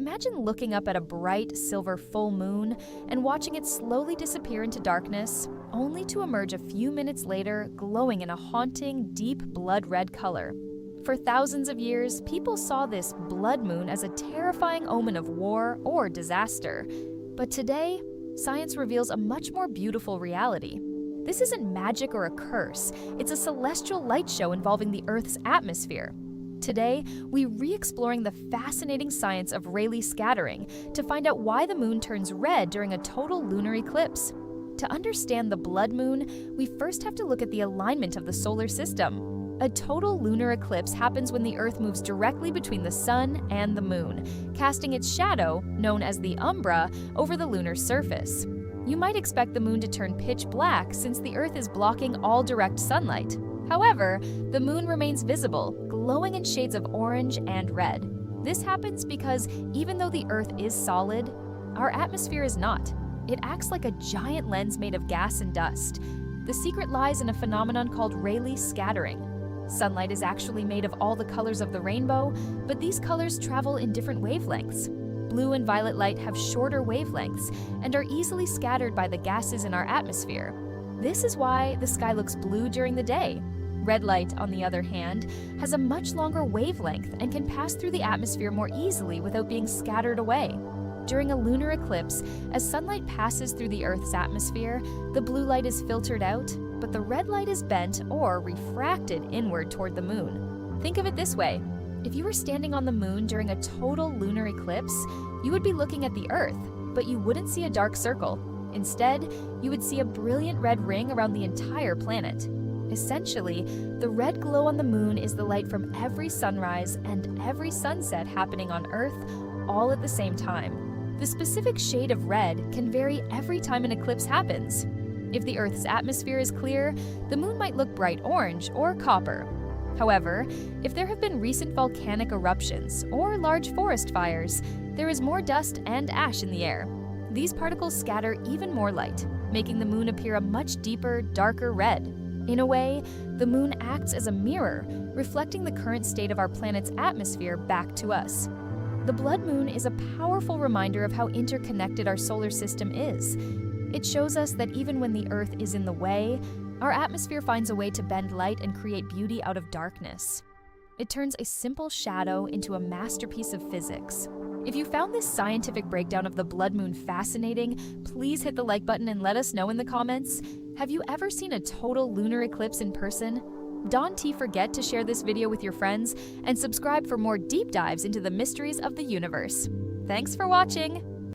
Imagine looking up at a bright silver full moon and watching it slowly disappear into darkness, only to emerge a few minutes later glowing in a haunting, deep blood red color. For thousands of years, people saw this blood moon as a terrifying omen of war or disaster. But today, science reveals a much more beautiful reality. This isn't magic or a curse, it's a celestial light show involving the Earth's atmosphere. Today, we're re-exploring the fascinating science of Rayleigh scattering to find out why the moon turns red during a total lunar eclipse. To understand the blood moon, we first have to look at the alignment of the solar system. A total lunar eclipse happens when the Earth moves directly between the sun and the moon, casting its shadow, known as the umbra, over the lunar surface. You might expect the moon to turn pitch black since the Earth is blocking all direct sunlight. However, the moon remains visible, glowing in shades of orange and red. This happens because even though the Earth is solid, our atmosphere is not. It acts like a giant lens made of gas and dust. The secret lies in a phenomenon called Rayleigh scattering. Sunlight is actually made of all the colors of the rainbow, but these colors travel in different wavelengths. Blue and violet light have shorter wavelengths and are easily scattered by the gases in our atmosphere. This is why the sky looks blue during the day. Red light, on the other hand, has a much longer wavelength and can pass through the atmosphere more easily without being scattered away. During a lunar eclipse, as sunlight passes through the Earth's atmosphere, the blue light is filtered out, but the red light is bent or refracted inward toward the moon. Think of it this way. If you were standing on the moon during a total lunar eclipse, you would be looking at the Earth, but you wouldn't see a dark circle. Instead, you would see a brilliant red ring around the entire planet. Essentially, the red glow on the moon is the light from every sunrise and every sunset happening on Earth, all at the same time. The specific shade of red can vary every time an eclipse happens. If the Earth's atmosphere is clear, the moon might look bright orange or copper. However, if there have been recent volcanic eruptions or large forest fires, there is more dust and ash in the air. These particles scatter even more light, making the moon appear a much deeper, darker red. In a way, the moon acts as a mirror, reflecting the current state of our planet's atmosphere back to us. The blood moon is a powerful reminder of how interconnected our solar system is. It shows us that even when the Earth is in the way, our atmosphere finds a way to bend light and create beauty out of darkness. It turns a simple shadow into a masterpiece of physics. If you found this scientific breakdown of the blood moon fascinating, please hit the like button and let us know in the comments. Have you ever seen a total lunar eclipse in person? Don't forget to share this video with your friends and subscribe for more deep dives into the mysteries of the universe. Thanks for watching!